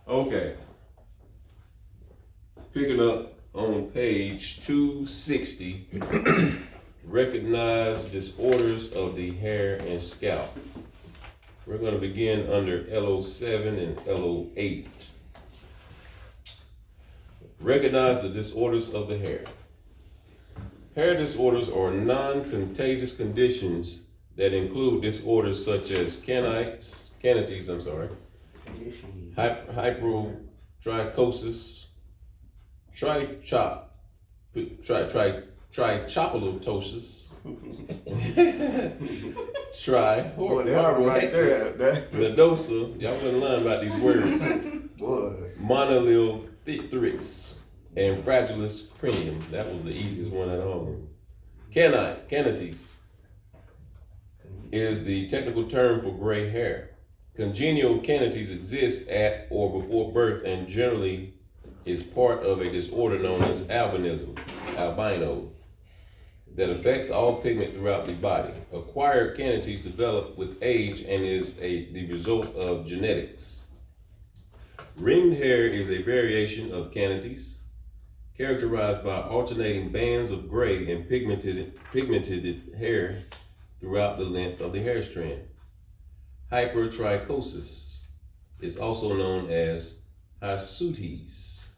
Okay. Picking up on page 260, recognize disorders of the hair and scalp. We're going to begin under LO7 and LO8. Recognize the disorders of the hair. Hair disorders are non-contagious conditions that include disorders such as canities, hypertrichosis, trichopolotosis, nodosa, y'all gonna learn about these words, monolithrix, and fragilis cranium. That was the easiest one at home. Canities is the technical term for gray hair. Congenital canities exist at or before birth and generally is part of a disorder known as albino, that affects all pigment throughout the body. Acquired canities develop with age and is the result of genetics. Ringed hair is a variation of canities, characterized by alternating bands of gray and pigmented hair throughout the length of the hair strand. Hypertrichosis is also known as hirsutis,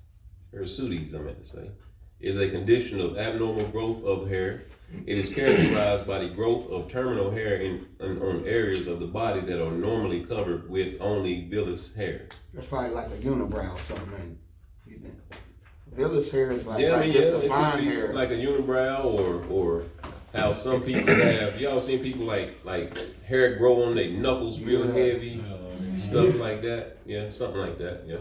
is a condition of abnormal growth of hair. It is characterized by the growth of terminal hair on areas of the body that are normally covered with only vellus hair. That's probably like a unibrow or something, man. Vellus hair is like just a fine hair. Like a unibrow or how some people have. Y'all seen people like hair grow on their knuckles real heavy, stuff like that. Yeah, something like that. Yeah.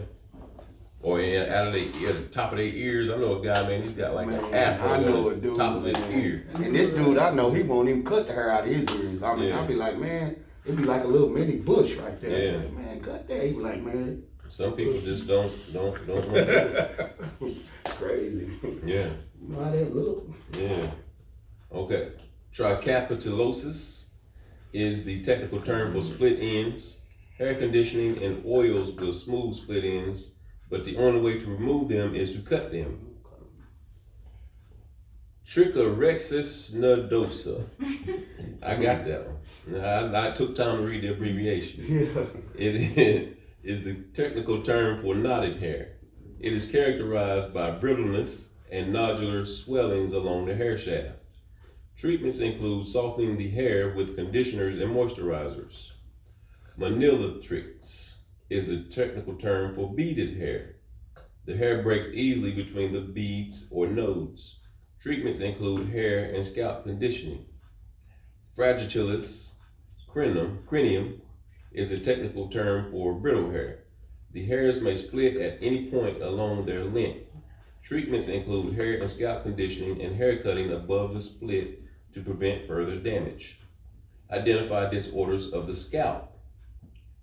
Or out of the top of their ears. I know a guy, man. He's got like an afro on the top of his ear. And this dude, I know he won't even cut the hair out of his ears. I mean, I'll be like, man, it'd be like a little mini bush right there. Yeah. Like, man, cut that. He be like, man. Some people just don't want to do it. Crazy. Yeah. You know how that look? Yeah. Okay. Tricapitulosis is the technical term for split ends. Hair conditioning and oils will smooth split ends, but the only way to remove them is to cut them. Trichorexis nodosa. I got that one. I took time to read the abbreviation. Yeah. It is the technical term for knotted hair. It is characterized by brittleness and nodular swellings along the hair shaft. Treatments include softening the hair with conditioners and moisturizers. Monilithrix is the technical term for beaded hair. The hair breaks easily between the beads or nodes. Treatments include hair and scalp conditioning. Fragilis cranium is a technical term for brittle hair. The hairs may split at any point along their length. Treatments include hair and scalp conditioning and hair cutting above the split to prevent further damage. Identify disorders of the scalp.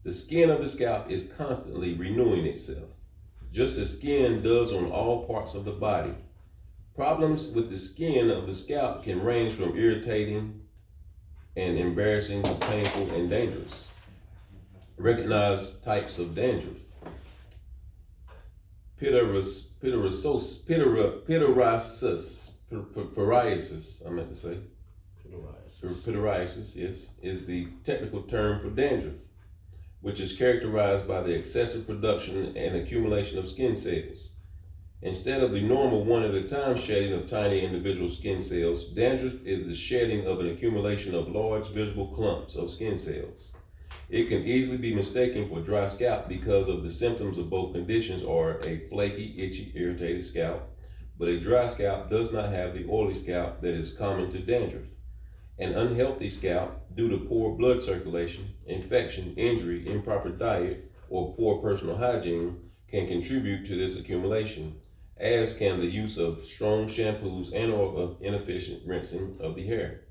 The skin of the scalp is constantly renewing itself, just as skin does on all parts of the body. Problems with the skin of the scalp can range from irritating and embarrassing to painful and dangerous. Recognize types of dandruff. Pityriasis, Pityriasis, yes, is the technical term for dandruff, which is characterized by the excessive production and accumulation of skin cells. Instead of the normal one-at-a-time shedding of tiny individual skin cells, dandruff is the shedding of an accumulation of large visible clumps of skin cells. It can easily be mistaken for dry scalp because of the symptoms of both conditions are a flaky, itchy, irritated scalp, but a dry scalp does not have the oily scalp that is common to dandruff. An unhealthy scalp, due to poor blood circulation, infection, injury, improper diet, or poor personal hygiene, can contribute to this accumulation, as can the use of strong shampoos and or of inefficient rinsing of the hair.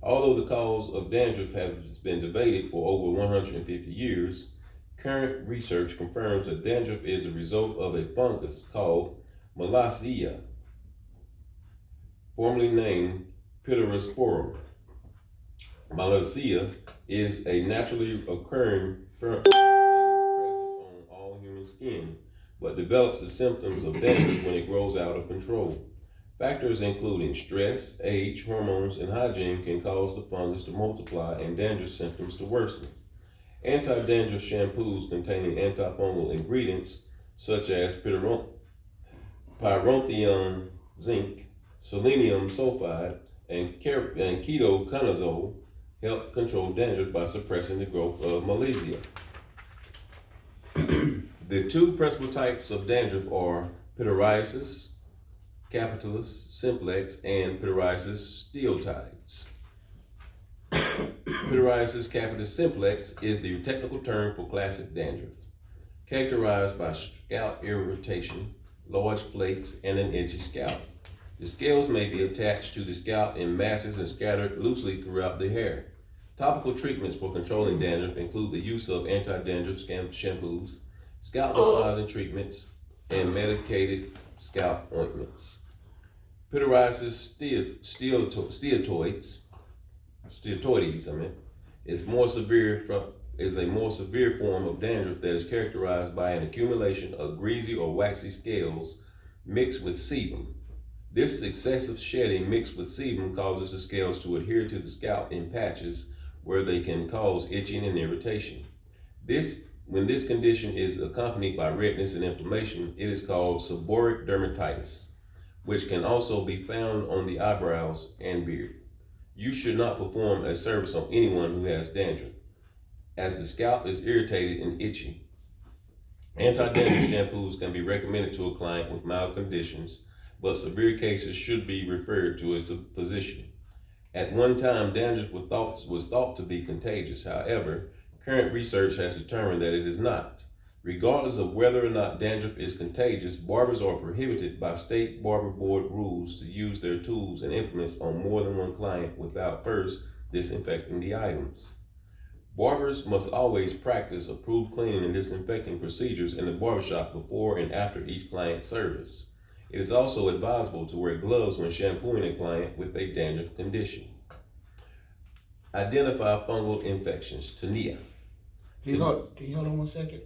Although the cause of dandruff has been debated for over 150 years, current research confirms that dandruff is a result of a fungus called Malassezia, formerly named Pityrosporum. Malassezia is a naturally occurring fungus that is present on all human skin. but develops the symptoms of dandruff when it grows out of control. Factors including stress, age, hormones, and hygiene can cause the fungus to multiply and dandruff symptoms to worsen. Anti-dandruff shampoos containing antifungal ingredients such as pyrantium zinc, selenium sulfide, and ketoconazole help control dandruff by suppressing the growth of malaria. The two principal types of dandruff are pityriasis capitalis simplex and pityriasis steatoides. Pityriasis capitis simplex is the technical term for classic dandruff, characterized by scalp irritation, large flakes, and an itchy scalp. The scales may be attached to the scalp in masses and scattered loosely throughout the hair. Topical treatments for controlling dandruff include the use of anti-dandruff shampoos, scalp massaging treatments, and medicated scalp ointments. Pityriasis steatoides, is a more severe form of dandruff that is characterized by an accumulation of greasy or waxy scales mixed with sebum. This excessive shedding mixed with sebum causes the scales to adhere to the scalp in patches where they can cause itching and irritation. When this condition is accompanied by redness and inflammation, it is called seborrheic dermatitis, which can also be found on the eyebrows and beard. You should not perform a service on anyone who has dandruff, as the scalp is irritated and itchy. Anti-dandruff shampoos can be recommended to a client with mild conditions, but severe cases should be referred to a physician. At one time, dandruff was thought to be contagious. However, current research has determined that it is not. Regardless of whether or not dandruff is contagious, barbers are prohibited by state barber board rules to use their tools and implements on more than one client without first disinfecting the items. Barbers must always practice approved cleaning and disinfecting procedures in the barbershop before and after each client service. It is also advisable to wear gloves when shampooing a client with a dandruff condition. Identify fungal infections. Tinea. Can you hold on 1 second?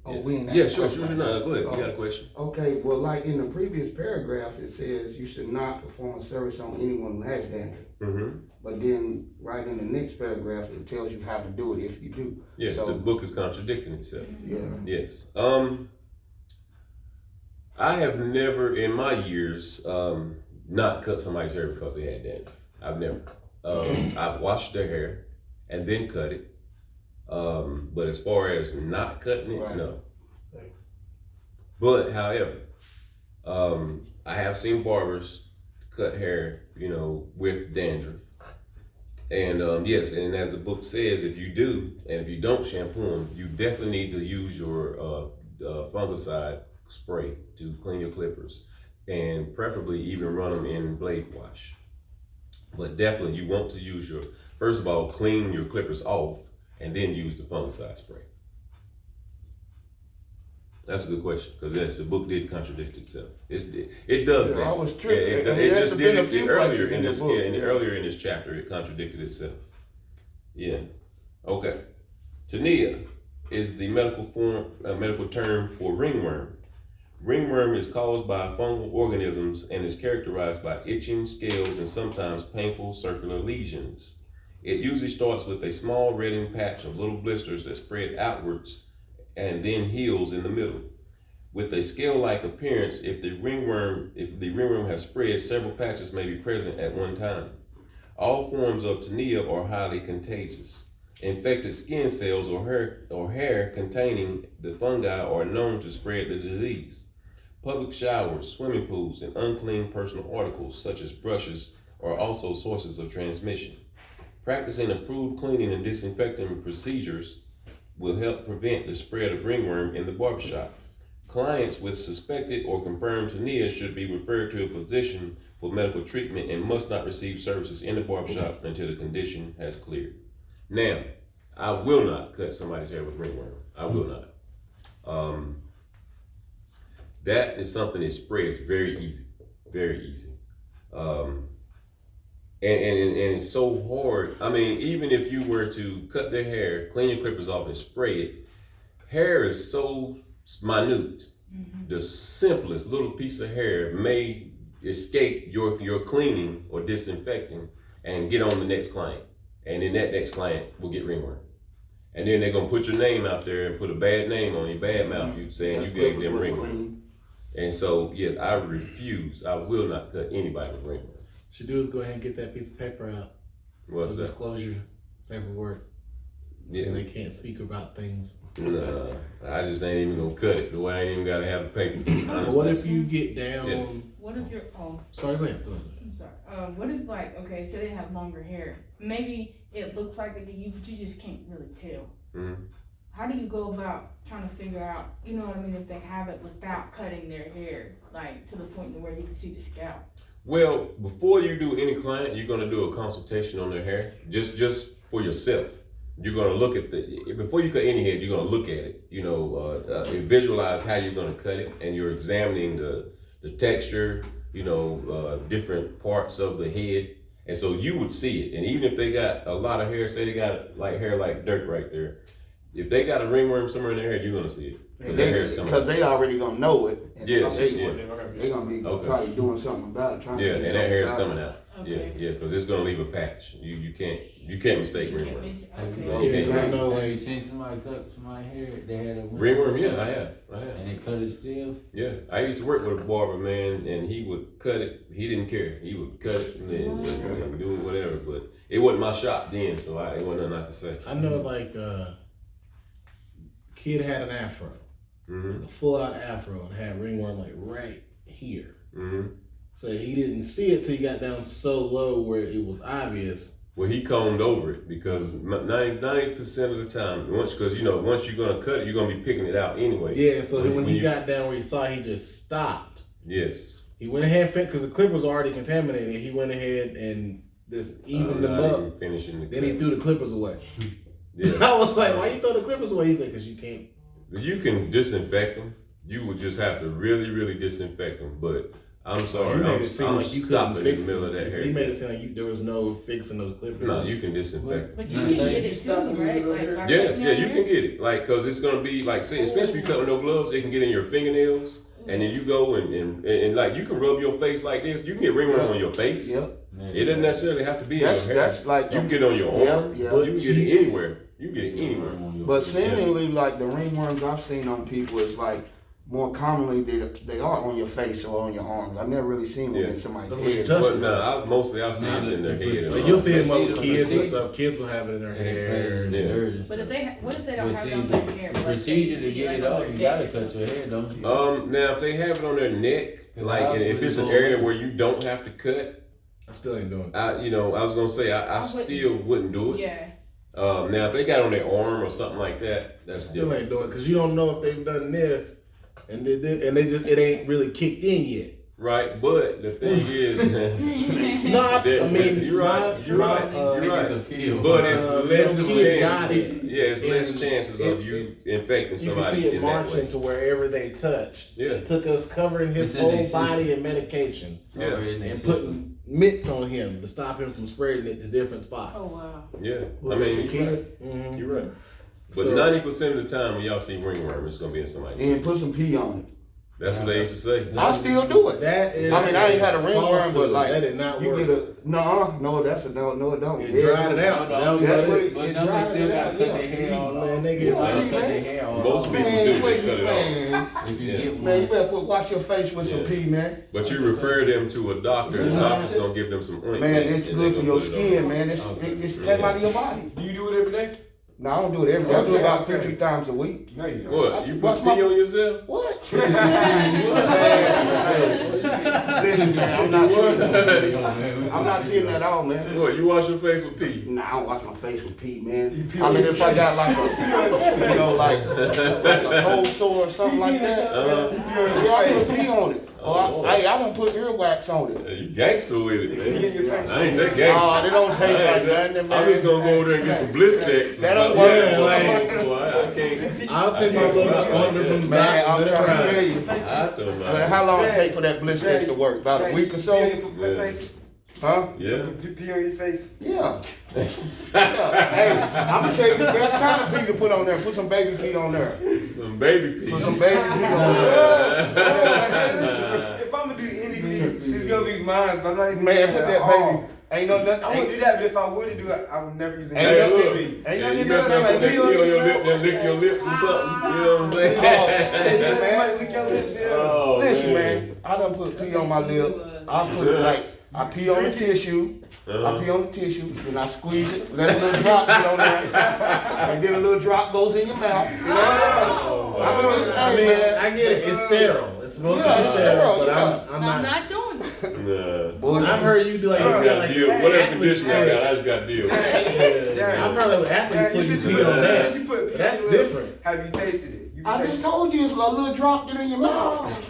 Oh, yes. we in that. Yeah, sure. No, go ahead. You got a question? Okay, well, like in the previous paragraph, it says you should not perform a service on anyone who has dandruff. Mm-hmm. But then, right in the next paragraph, it tells you how to do it if you do. Yes, so, the book is contradicting itself. Yeah. Yes. I have never, in my years, not cut somebody's hair because they had dandruff. I've never. I've washed their hair and then cut it. But as far as not cutting it, right. No. Right. But however, I have seen barbers cut hair, with dandruff. And yes, and as the book says, if you do, and if you don't shampoo them, you definitely need to use your fungicide spray to clean your clippers, and preferably even run them in blade wash. But definitely you want to use first of all, clean your clippers off and then use the fungicide spray. That's a good question, because yes, the book did contradict itself. It does that. I was tripping. It just did it earlier in this book. Earlier in this chapter, it contradicted itself. Yeah. Okay. Tinea is the medical term for ringworm. Ringworm is caused by fungal organisms and is characterized by itching, scales, and sometimes painful circular lesions. It usually starts with a small reddened patch of little blisters that spread outwards and then heals in the middle. With a scale-like appearance, if the ringworm has spread, several patches may be present at one time. All forms of tinea are highly contagious. Infected skin cells or hair containing the fungi are known to spread the disease. Public showers, swimming pools, and unclean personal articles such as brushes are also sources of transmission. Practicing approved cleaning and disinfecting procedures will help prevent the spread of ringworm in the barbershop. Clients with suspected or confirmed tinea should be referred to a physician for medical treatment and must not receive services in the barbershop until the condition has cleared. Now, I will not cut somebody's hair with ringworm. I will not. That is something that spreads very easy, very easy. And it's so hard. I mean, even if you were to cut their hair, clean your clippers off and spray it, hair is so minute the simplest little piece of hair may escape your cleaning or disinfecting and get on the next client. And then that next client will get ringworm. And then they're gonna put your name out there and put a bad name on you, bad mouth you, saying you gave them ringworm. And so, yeah, I refuse. I will not cut anybody with ringworm. What you do is go ahead and get that piece of paper out. What's that? Disclosure paperwork. Yeah. So they can't speak about things. Nah, I just ain't even gonna cut it. The way I ain't even gotta have the paper. But what if you get down? Yeah. What if you're, Sorry, go ahead. I'm sorry. What if okay, so they have longer hair. Maybe it looks like they get you, but you just can't really tell. Mm-hmm. How do you go about trying to figure out, you know what I mean, if they have it without cutting their hair, like to the point where you can see the scalp? Well, before you do any client, you're gonna do a consultation on their hair, just for yourself. You're gonna look at before you cut any head, you're gonna look at it. You know, visualize how you're gonna cut it, and you're examining the texture. You know, different parts of the head, and so you would see it. And even if they got a lot of hair, say they got hair like dirt right there, if they got a ringworm somewhere in their hair, you're gonna see it because their hair's coming. Because they already gonna know it. Yes, They're gonna be probably doing something about it. Yeah, and that hair's coming out. Okay. Yeah, because it's gonna leave a patch. You can't mistake ringworm. Okay. I know, Have you seen somebody cut somebody's hair? They had a Ringworm, yeah, I have. And they cut it still? Yeah, I used to work with a barber, man, and he would cut it. He didn't care. He would cut it and then do whatever. But it wasn't my shop then, so it wasn't nothing I could say. I know, like, kid had an afro, a full-out afro, and had ringworm like right here. Mm-hmm. So he didn't see it till he got down so low where it was obvious. Well, he combed over it because 90% of the time, once you're gonna cut it, you're gonna be picking it out anyway. Yeah, so when he got down where he saw, he just stopped. Yes. He went ahead because the clippers were already contaminated. He went ahead and just evened them up. Finishing then he threw the clippers away. Yeah. I was like, why you throw the clippers away? He said, because you can't. You can disinfect them. You would just have to really, really disinfect them. But I'm sorry, He made it seem like you couldn't fix in the middle of that it. hair. He made it seem like there was no fixing those clippers. No, you can disinfect them. But you can get it too, right? Like, Yes, yeah, you can get it. Like, cause it's gonna be like, say, especially if you cut with no gloves, it can get in your fingernails. And then you go and like, you can rub your face like this. You can get ringworm on your face. Yep. It doesn't necessarily have to be in your hair. That's like you can get it on your arm. Yeah. You can get it anywhere. You can get it anywhere. But seemingly, like the ringworms I've seen on people is like more commonly they are on your face or on your arms. I've never really seen one in somebody's head. But no, mostly I've seen it in their head. Like you'll see it with kids and stuff. Kids will have it in their hair. Yeah. But what if they don't have it on their hair? The procedure to get it off, you gotta cut your hair, don't you? Now if they have it on their neck, like if it's an area where you don't have to cut, I still ain't doing it. I was gonna say I still wouldn't do it. Yeah. Now if they got it on their arm or something like that, that's still different. ain't doing it because you don't know if they've done this and did this and it ain't really kicked in yet. Right, but the thing is, no, I mean you're right. You're right. But it's less chances. Yeah, it's less chances of you infecting somebody. You can see it in that marching way. to wherever they touched. Yeah. It took us covering his whole body in medication. Yeah. And putting mitts on him to stop him from spreading it to different spots. Oh wow. Yeah, I mean, you're right. You're right. But 90% of the time when y'all see ringworm, it's gonna be in somebody's. And put some pee on it. That's what they used to say. I still do it. That is I mean, I ain't had a ringworm, but like that did not you work. get a no. That's a no. It don't. It dried it out. But they still gotta cut their hair off. Man, they get cut their hair off. Most people do. They cut it off. If you get one. Man, you better wash your face with some pee, man. But you refer them to a doctor, and the doctor's gonna give them some ointment. Man, it's good for your skin, man. It's came out of your body. Do you do it every day? No, I don't do it every day. I do it about 2 times a week. No, you don't. What? You put pee on yourself? What? Listen, man, I'm not kidding at all, man. What? You wash your face with pee? Nah, I don't wash my face with pee, man. I mean, if I got like a, like a cold sore or something like that, I put pee on it. Or I don't put earwax on it. You gangster with it, man. I ain't that gangster. Oh, they don't taste like nothing, man. I'm just gonna go over there and get some bliss decks. That don't work. I can't. I'll take my little ointment from the Man, back I'm and let it trying to dry. tell you. I don't know. Man, how long it take for that bliss test to work? About a week or so? You Huh? Yeah. You pee on your face? Yeah. Yeah. Hey, I'm gonna tell you the best kind of pee to put on there. Put some baby pee on there. Some baby pee. Put some baby pee on there. Listen, if I'm gonna do any pee, it's gonna be mine. But I'm not even Man, put that baby. Ain't no nothing. I wouldn't do that, but if I would do it, I would never use it. Ain't Hey, look. Ain't Yeah, nothing you in mess there. up with that Like, pee on your lip, then lick your lips or something. You know what I'm saying? listen, man. Somebody lick your lips, yeah. Oh, Listen, man. I done put pee on my lip. I put I pee on the tissue. I pee on the tissue, then I squeeze it, let a little drop get on there, and then a little drop goes in your mouth. You know what I mean? I get it. It's sterile. It's supposed to Yeah, be it's sterile, but sterile, I'm I'm not. not doing it. Nah. I've heard you do like, I just you got gotta like deal. Whatever athletes condition I put- got, I just gotta deal with it. I've heard like with athletes put you Since pee on that. you put pee That's on your lip, different. Have you tasted it? You I just tasted told you it's a little drop get in your mouth.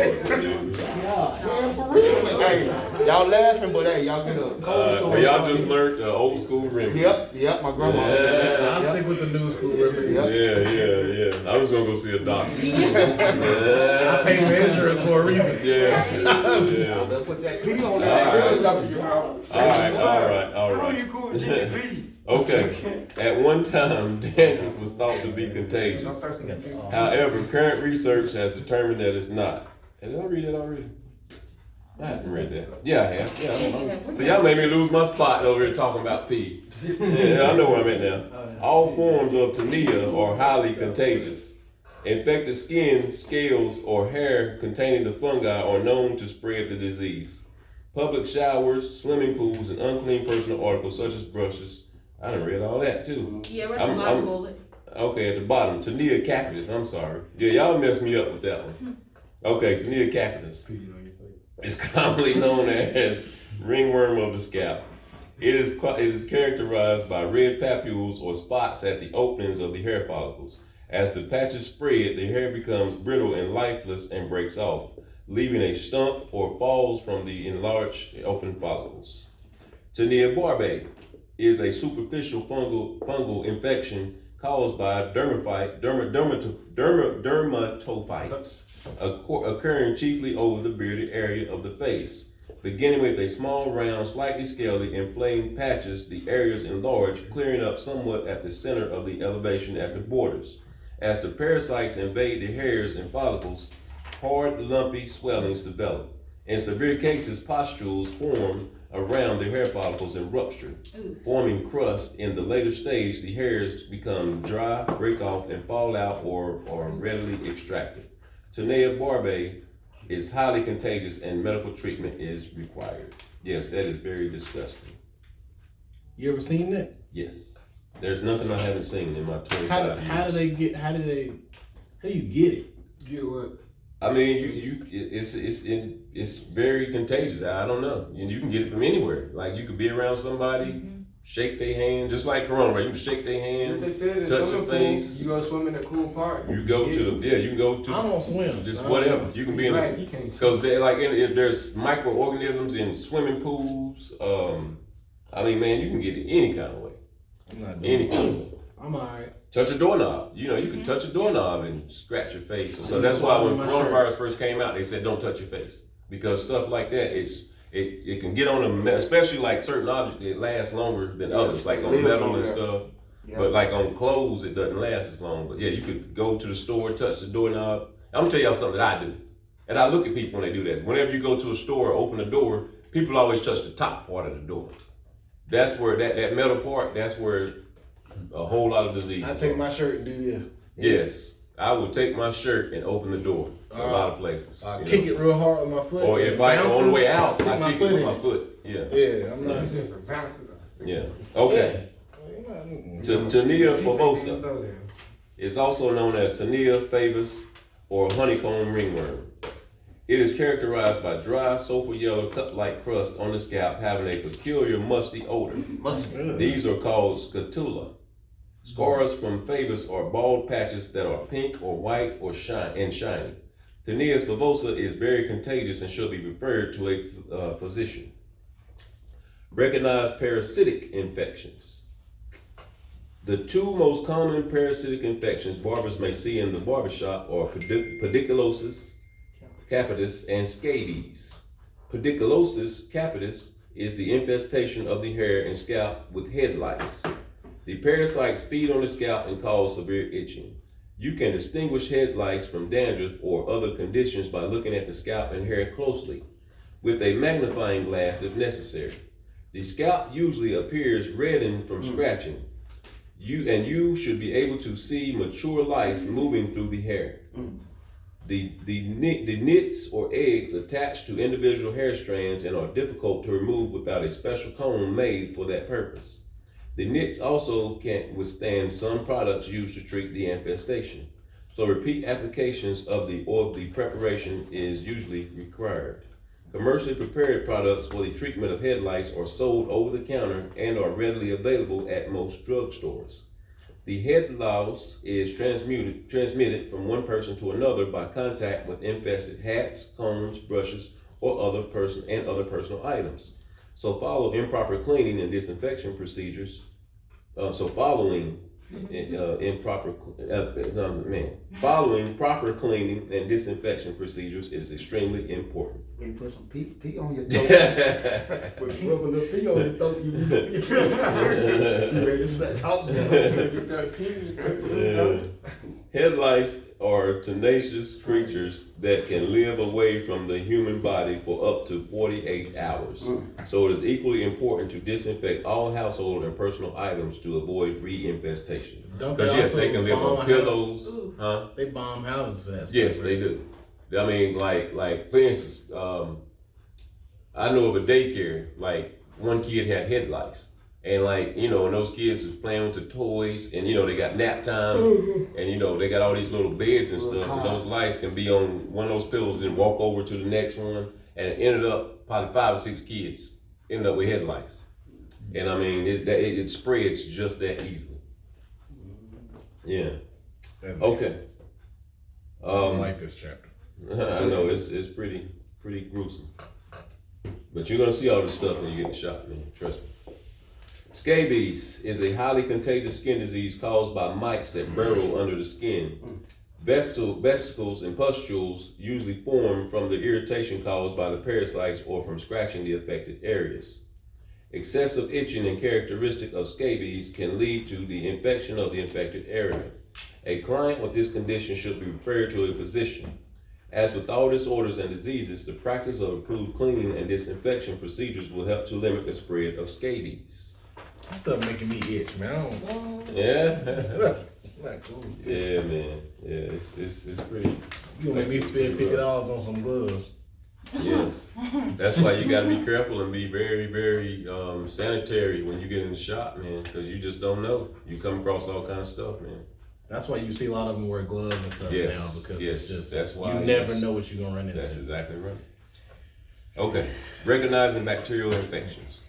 Yeah, for real. Hey, y'all laughing, but hey, y'all get a cold sore. So y'all just learned the old school remedy. Yep, my grandma. Yeah. I'll Yep. stick with the new school remedies. Yep. Yeah. I was gonna go see a doctor. I Yeah. pay for insurance for a reason. Yeah. Let's put that pee on it. there. Top of your mouth. All How right. you cool with drinking pee? Okay. At one time, dandruff was thought to be contagious. However, current research has determined that it's not. Did I read that already? I haven't read that. Yeah, I have. Yeah, I know. So y'all made me lose my spot over here talking about pee. Yeah, I know where I'm at now. All forms of tinea are highly contagious. Infected skin, scales, or hair containing the fungi are known to spread the disease. Public showers, swimming pools, and unclean personal articles such as brushes. I done read all that too. Yeah, we're at the bottom bullet. Okay, at the bottom, tinea capitis. I'm sorry. Yeah, y'all messed me up with that one. Okay, tinea capitis. It's commonly known as ringworm of the scalp. It is characterized by red papules or spots at the openings of the hair follicles. As the patches spread, the hair becomes brittle and lifeless and breaks off, leaving a stump or falls from the enlarged open follicles. Tinea barbae is a superficial fungal infection caused by dermatophytes occurring chiefly over the bearded area of the face. Beginning with a small, round, slightly scaly, inflamed patches, the areas enlarge, clearing up somewhat at the center of the elevation at the borders. As the parasites invade the hairs and follicles, hard, lumpy swellings develop. In severe cases, pustules form around the hair follicles and rupture, forming crust. In the later stage, the hairs become dry, break off, and fall out or are readily extracted. Tinea barbae is highly contagious and medical treatment is required. Yes, that is very disgusting. You ever seen that? Yes. There's nothing I haven't seen in my 25 years. How do you get it? Get what? I mean, it's very contagious. I don't know. You can get it from anywhere. Like you could be around somebody, shake their hand, just like coronavirus. You can shake their hand, They said in touch swimming your face. pool, you go swim in a cool park. You go to the you can go to I don't swim. just so I whatever. don't know. You can be in Right, you can't because there's microorganisms in swimming pools. I mean, man, you can get it any kind of way. I'm not doing Any it. kind of way. I'm alright. Touch a doorknob. You know, you can touch a doorknob and scratch your face. So that's why when coronavirus first came out, they said don't touch your face because stuff like that it can get on them, especially like certain objects. It lasts longer than others, like on metal and stuff. Yeah. But like on clothes, it doesn't last as long. But yeah, you could go to the store, touch the doorknob. I'm gonna tell y'all something that I do, and I look at people when they do that. Whenever you go to a store, open a door, people always touch the top part of the door. That's where that metal part. That's where a whole lot of disease. I take my shirt and do this. Yes, I would take my shirt and open the door a lot of places. I you kick know. it real hard with my foot. Or if I on the way out, stick I my kick foot it with in. my foot. Yeah. Yeah, I'm not. For bounces. Yeah. Okay. Tinea favosa is also known as Tinea favis or honeycomb ringworm. It is characterized by dry, sulfur yellow, cup-like crust on the scalp having a peculiar musty odor. These are called scutula. Scars from favus are bald patches that are pink or white or shiny. Tinea favosa is very contagious and should be referred to a physician. Recognized parasitic infections. The two most common parasitic infections barbers may see in the barbershop are pediculosis capitis and scabies. Pediculosis capitis is the infestation of the hair and scalp with head lice. The parasites feed on the scalp and cause severe itching. You can distinguish head lice from dandruff or other conditions by looking at the scalp and hair closely, with a magnifying glass if necessary. The scalp usually appears reddened from scratching. You should be able to see mature lice moving through the hair. The nits or eggs attach to individual hair strands and are difficult to remove without a special comb made for that purpose. The nits also can't withstand some products used to treat the infestation, so repeat applications of the preparation is usually required. Commercially prepared products for the treatment of head lice are sold over the counter and are readily available at most drugstores. The head louse is transmitted from one person to another by contact with infested hats, combs, brushes, or other personal items. So follow improper cleaning and disinfection procedures. Following proper cleaning and disinfection procedures is extremely important. When you put some pee on your throat, put rub a little pee on your throat, you ready to set out there. Head lice are tenacious creatures that can live away from the human body for up to 48 hours. So it is equally important to disinfect all household and personal items to avoid reinfestation. Because yes, they can live on pillows. Huh? They bomb houses for that stuff. Yes, they do. I mean, like for instance, I know of a daycare, like one kid had head lice. And and those kids is playing with the toys and, they got nap time and, they got all these little beds and stuff. And those lice can be on one of those pillows and walk over to the next one. And it ended up, probably 5 or 6 kids ended up with head lice. And I mean, it spreads just that easily. Yeah. Okay. I don't like this chapter. I know, it's pretty gruesome. But you're gonna see all this stuff when you get shot, man, trust me. Scabies is a highly contagious skin disease caused by mites that burrow under the skin. Vesicles and pustules usually form from the irritation caused by the parasites or from scratching the affected areas. Excessive itching and characteristic of scabies can lead to the infection of the infected area. A client with this condition should be referred to a physician. As with all disorders and diseases, the practice of improved cleaning and disinfection procedures will help to limit the spread of scabies. That stuff making me itch, man. Yeah. Not cool. Yeah, man. Yeah, it's pretty. You gonna make me spend $50 on some gloves? Yes. That's why you gotta be careful and be very, very sanitary when you get in the shop, man, because you just don't know. You come across all kind of stuff, man. That's why you see a lot of them wear gloves and stuff Yes. now, because Yes. it's just That's why you never know what you're gonna run into. That's exactly right. Okay. Recognizing bacterial infections.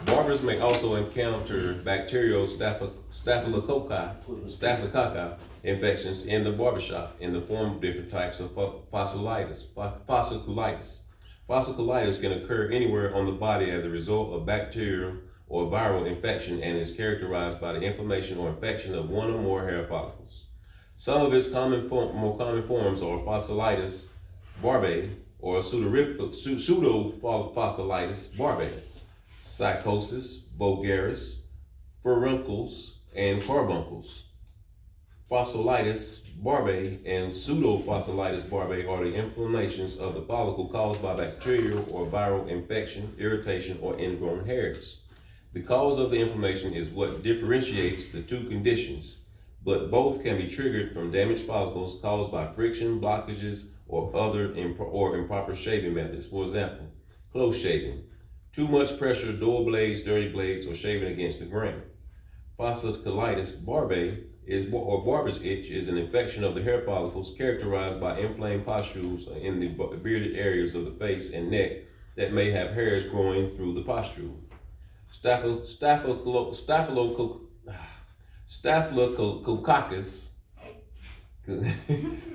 Barbers may also encounter bacterial staphylococci infections in the barbershop in the form of different types of fasciculitis. Fasciculitis can occur anywhere on the body as a result of bacterial or viral infection and is characterized by the inflammation or infection of one or more hair follicles. Some of its more common forms are fasciitis barbae or pseudophasciitis barbae, psychosis, vulgaris, furuncles, and carbuncles. Fasciitis barbae and pseudophasciitis barbae are the inflammations of the follicle caused by bacterial or viral infection, irritation, or ingrown hairs. The cause of the inflammation is what differentiates the two conditions, but both can be triggered from damaged follicles caused by friction, blockages, or improper shaving methods. For example, close shaving, too much pressure, door blades, dirty blades, or shaving against the grain. Fasciitis barbae or barber's itch is an infection of the hair follicles characterized by inflamed pustules in the bearded areas of the face and neck that may have hairs growing through the pustule. Staphylococcus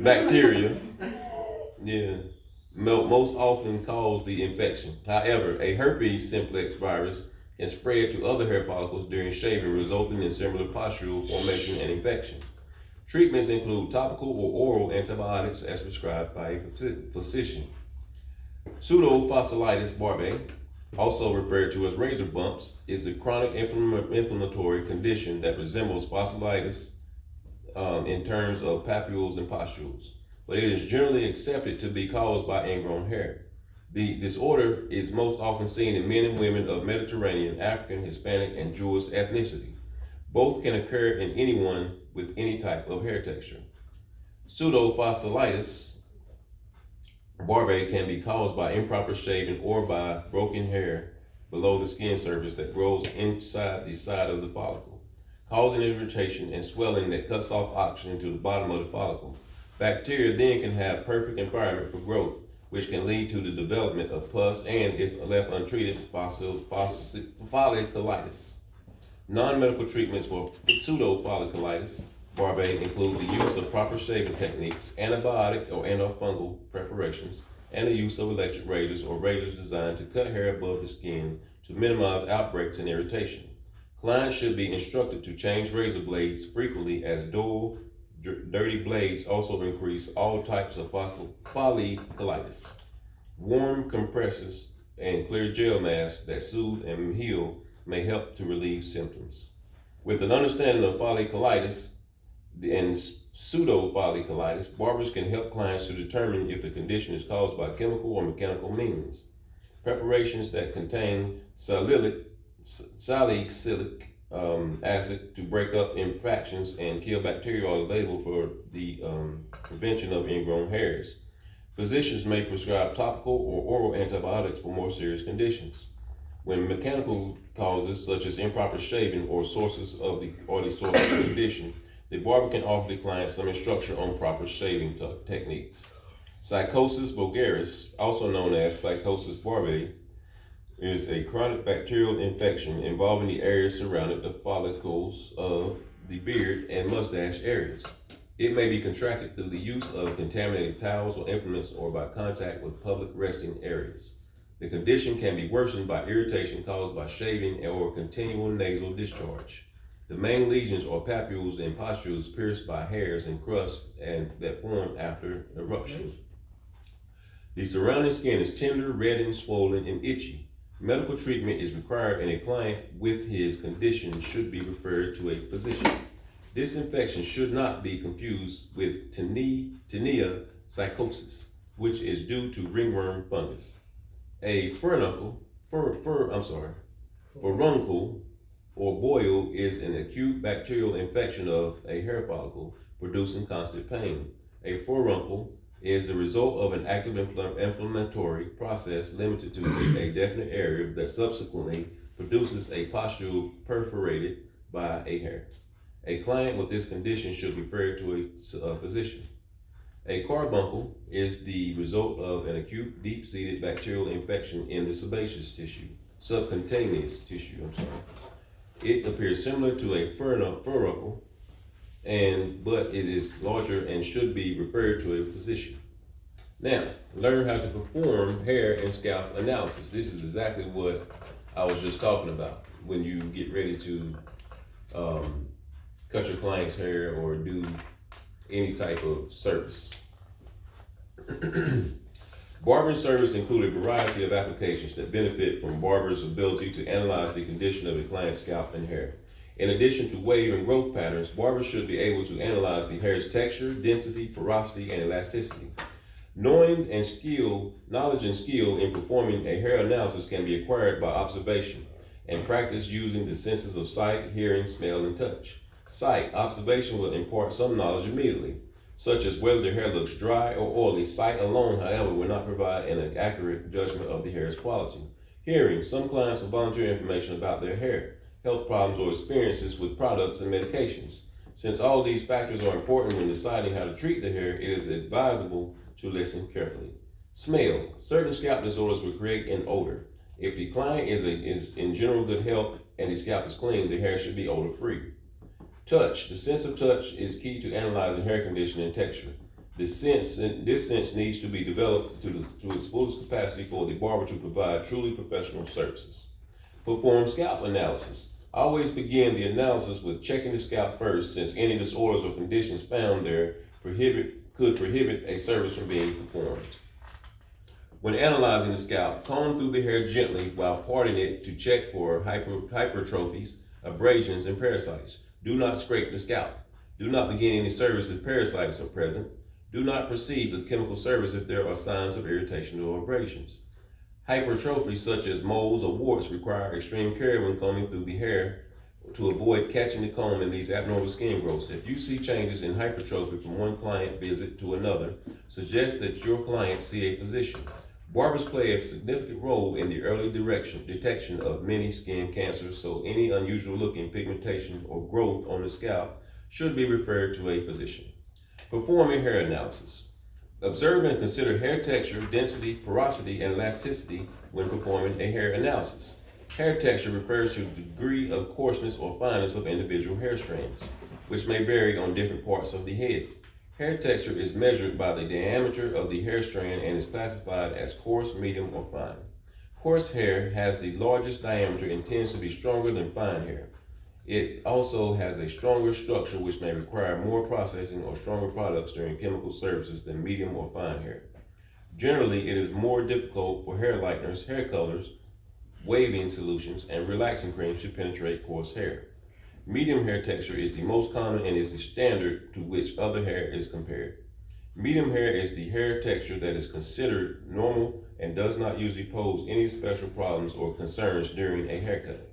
bacteria, most often cause the infection. However, a herpes simplex virus can spread to other hair follicles during shaving, resulting in similar pustule formation and infection. Treatments include topical or oral antibiotics as prescribed by a physician. Pseudofossilitis barbae, also referred to as razor bumps, is the chronic inflammatory condition that resembles fossilitis in terms of papules and pustules, but it is generally accepted to be caused by ingrown hair. The disorder is most often seen in men and women of Mediterranean, African, Hispanic, and Jewish ethnicity. Both can occur in anyone with any type of hair texture. Pseudofossilitis barbae can be caused by improper shaving or by broken hair below the skin surface that grows inside the side of the follicle, causing irritation and swelling that cuts off oxygen to the bottom of the follicle. Bacteria then can have perfect environment for growth, which can lead to the development of pus and, if left untreated, folliculitis. Non-medical treatments for pseudofolliculitis barbae include the use of proper shaving techniques, antibiotic or antifungal preparations, and the use of electric razors or razors designed to cut hair above the skin to minimize outbreaks and irritation. Clients should be instructed to change razor blades frequently, as dull, dirty blades also increase all types of folliculitis. Warm compresses and clear gel masks that soothe and heal may help to relieve symptoms. With an understanding of folliculitis and pseudofolliculitis, barbers can help clients to determine if the condition is caused by chemical or mechanical means. Preparations that contain salicylic acid to break up infections and kill bacteria are available for the prevention of ingrown hairs. Physicians may prescribe topical or oral antibiotics for more serious conditions. When mechanical causes such as improper shaving or sources of the source of the condition, the barber can offer the client some instruction on proper shaving techniques. Psychosis vulgaris, also known as psychosis barbae, is a chronic bacterial infection involving the areas surrounding the follicles of the beard and mustache areas. It may be contracted through the use of contaminated towels or implements or by contact with public resting areas. The condition can be worsened by irritation caused by shaving or continual nasal discharge. The main lesions are papules and pustules pierced by hairs and crusts that form after eruption. The surrounding skin is tender, reddened, swollen, and itchy. Medical treatment is required, and a client with his condition should be referred to a physician. This infection should not be confused with tinea psychosis, which is due to ringworm fungus. A furuncle or boil is an acute bacterial infection of a hair follicle producing constant pain. A furuncle is the result of an active inflammatory process limited to a definite area that subsequently produces a pustule perforated by a hair. A client with this condition should be referred to a physician. A carbuncle is the result of an acute, deep-seated bacterial infection in the subcutaneous tissue. It appears similar to a furuncle, but it is larger and should be referred to a physician. Now, learn how to perform hair and scalp analysis. This is exactly what I was just talking about when you get ready to cut your client's hair or do any type of service. Barbering service include a variety of applications that benefit from barbers' ability to analyze the condition of a client's scalp and hair. In addition to wave and growth patterns, barbers should be able to analyze the hair's texture, density, porosity, and elasticity. Knowledge and skill in performing a hair analysis can be acquired by observation and practice using the senses of sight, hearing, smell, and touch. Sight, observation will impart some knowledge immediately, such as whether the hair looks dry or oily. Sight alone, however, will not provide an accurate judgment of the hair's quality. Hearing, some clients will volunteer information about their hair, health problems, or experiences with products and medications. Since all these factors are important when deciding how to treat the hair, it is advisable to listen carefully. Smell, certain scalp disorders will create an odor. If the client is in general good health and the scalp is clean, the hair should be odor-free. Touch, the sense of touch is key to analyzing hair condition and texture. This sense needs to be developed to its fullest capacity for the barber to provide truly professional services. Perform scalp analysis. Always begin the analysis with checking the scalp first, since any disorders or conditions found there could prohibit a service from being performed. When analyzing the scalp, comb through the hair gently while parting it to check for hypertrophies, abrasions, and parasites. Do not scrape the scalp. Do not begin any service if parasites are present. Do not proceed with chemical service if there are signs of irritation or abrasions. Hypertrophy such as moles or warts require extreme care when combing through the hair to avoid catching the comb in these abnormal skin growths. If you see changes in hypertrophy from one client visit to another, suggest that your client see a physician. Barbers play a significant role in the early detection of many skin cancers, so any unusual looking pigmentation or growth on the scalp should be referred to a physician. Perform a hair analysis. Observe and consider hair texture, density, porosity, and elasticity when performing a hair analysis. Hair texture refers to the degree of coarseness or fineness of individual hair strands, which may vary on different parts of the head. Hair texture is measured by the diameter of the hair strand and is classified as coarse, medium, or fine. Coarse hair has the largest diameter and tends to be stronger than fine hair. It also has a stronger structure which may require more processing or stronger products during chemical services than medium or fine hair. Generally, it is more difficult for hair lighteners, hair colors, waving solutions, and relaxing creams to penetrate coarse hair. Medium hair texture is the most common and is the standard to which other hair is compared. Medium hair is the hair texture that is considered normal and does not usually pose any special problems or concerns during a haircut.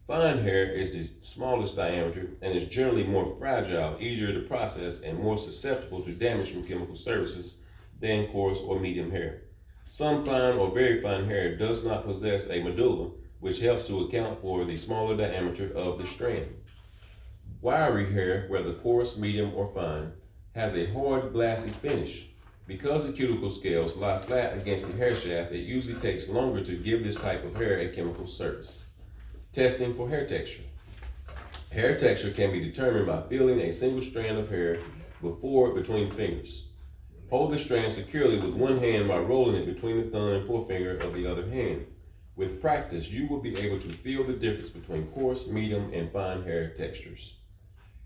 Fine hair is the smallest diameter and is generally more fragile, easier to process, and more susceptible to damage from chemical services than coarse or medium hair. Some fine or very fine hair does not possess a medulla, which helps to account for the smaller diameter of the strand. Wiry hair, whether coarse, medium, or fine, has a hard, glassy finish. Because the cuticle scales lie flat against the hair shaft, it usually takes longer to give this type of hair a chemical service. Testing for hair texture. Hair texture can be determined by feeling a single strand of hair between fingers. Hold the strand securely with one hand while rolling it between the thumb and forefinger of the other hand. With practice, you will be able to feel the difference between coarse, medium, and fine hair textures.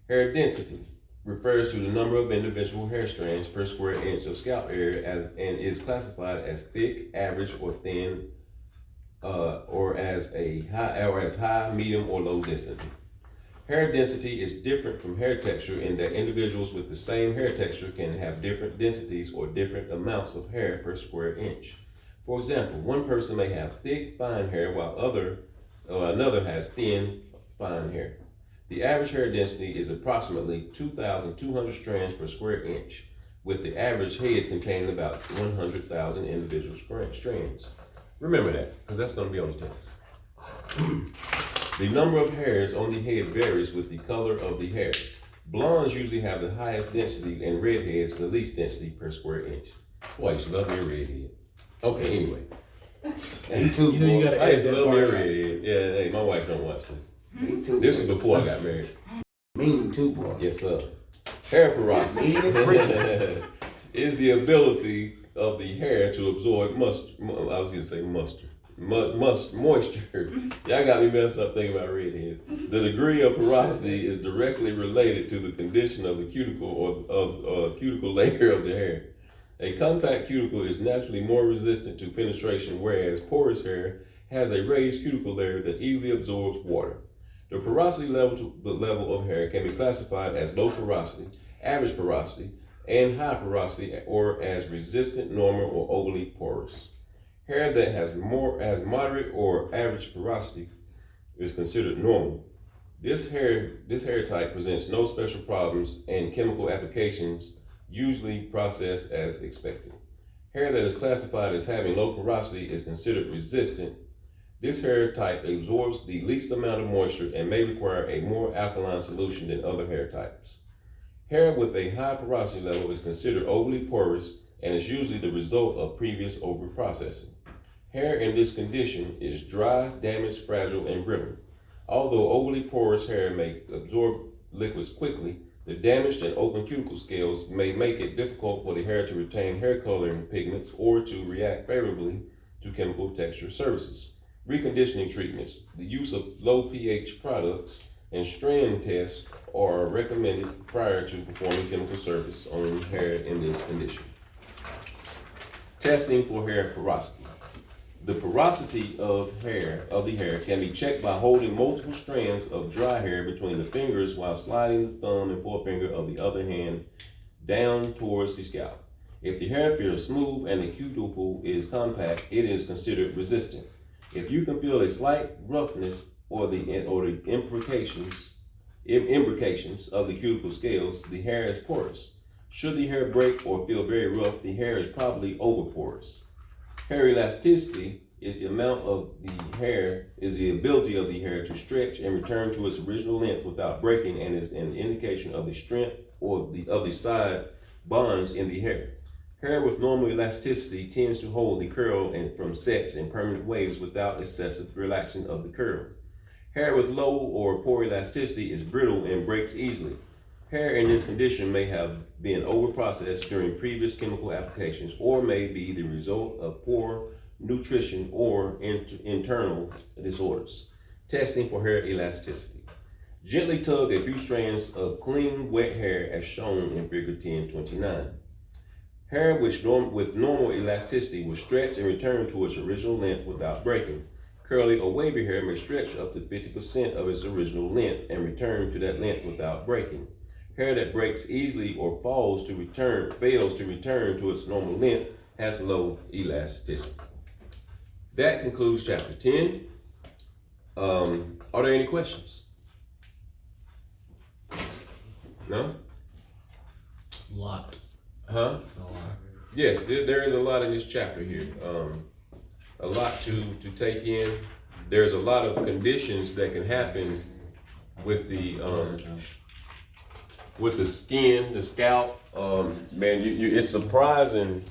Hair density refers to the number of individual hair strands per square inch of scalp area and is classified as thick, average, or thin, or as high, medium, or low density. Hair density is different from hair texture in that individuals with the same hair texture can have different densities or different amounts of hair per square inch. For example, one person may have thick, fine hair while another has thin, fine hair. The average hair density is approximately 2,200 strands per square inch, with the average head containing about 100,000 individual strands. Remember that, because that's going to be on the test. The number of hairs on the head varies with the color of the hair. Blondes usually have the highest density and redheads the least density per square inch. Boy, I used to love me a redhead. Okay, anyway. Me too, You know you boy. gotta I edit used to that love me a part out. redhead. Yeah, hey, my wife don't watch this. Me too. This was before I got married. Me too, boy. Yes, sir. Hair porosity is the ability of the hair to absorb moisture. Y'all got me messed up thinking about redheads. The degree of porosity is directly related to the condition of the cuticle or cuticle layer of the hair. A compact cuticle is naturally more resistant to penetration, whereas porous hair has a raised cuticle layer that easily absorbs water. The porosity level of hair can be classified as low porosity, average porosity, and high porosity, or as resistant, normal, or overly porous. Hair that has moderate or average porosity is considered normal. This hair type presents no special problems, and chemical applications usually process as expected. Hair that is classified as having low porosity is considered resistant. This hair type absorbs the least amount of moisture and may require a more alkaline solution than other hair types. Hair with a high porosity level is considered overly porous and is usually the result of previous overprocessing. Hair in this condition is dry, damaged, fragile, and brittle. Although overly porous hair may absorb liquids quickly, the damaged and open cuticle scales may make it difficult for the hair to retain hair coloring pigments or to react favorably to chemical texture services. Reconditioning treatments, the use of low pH products, and strand tests are recommended prior to performing chemical service on hair in this condition. Testing for hair porosity. The porosity of the hair can be checked by holding multiple strands of dry hair between the fingers while sliding the thumb and forefinger of the other hand down towards the scalp. If the hair feels smooth and the cuticle is compact, it is considered resistant. If you can feel a slight roughness or the imbrications of the cuticle scales, the hair is porous. Should the hair break or feel very rough, the hair is probably overporous. Hair elasticity is the ability of the hair to stretch and return to its original length without breaking, and is an indication of the strength of the side bonds in the hair. Hair with normal elasticity tends to hold the curl from sets and permanent waves without excessive relaxing of the curl. Hair with low or poor elasticity is brittle and breaks easily. Hair in this condition may have been overprocessed during previous chemical applications or may be the result of poor nutrition or internal disorders. Testing for hair elasticity. Gently tug a few strands of clean, wet hair as shown in figure 10.29. Hair with normal elasticity will stretch and return to its original length without breaking. Curly or wavy hair may stretch up to 50% of its original length and return to that length without breaking. Hair that breaks easily or fails to return to its normal length has low elasticity. That concludes chapter 10. Are there any questions? No? Lot. Huh? Yes, there is a lot in this chapter here. A lot to take in. There's a lot of conditions that can happen with the skin, the scalp. Man, it's surprising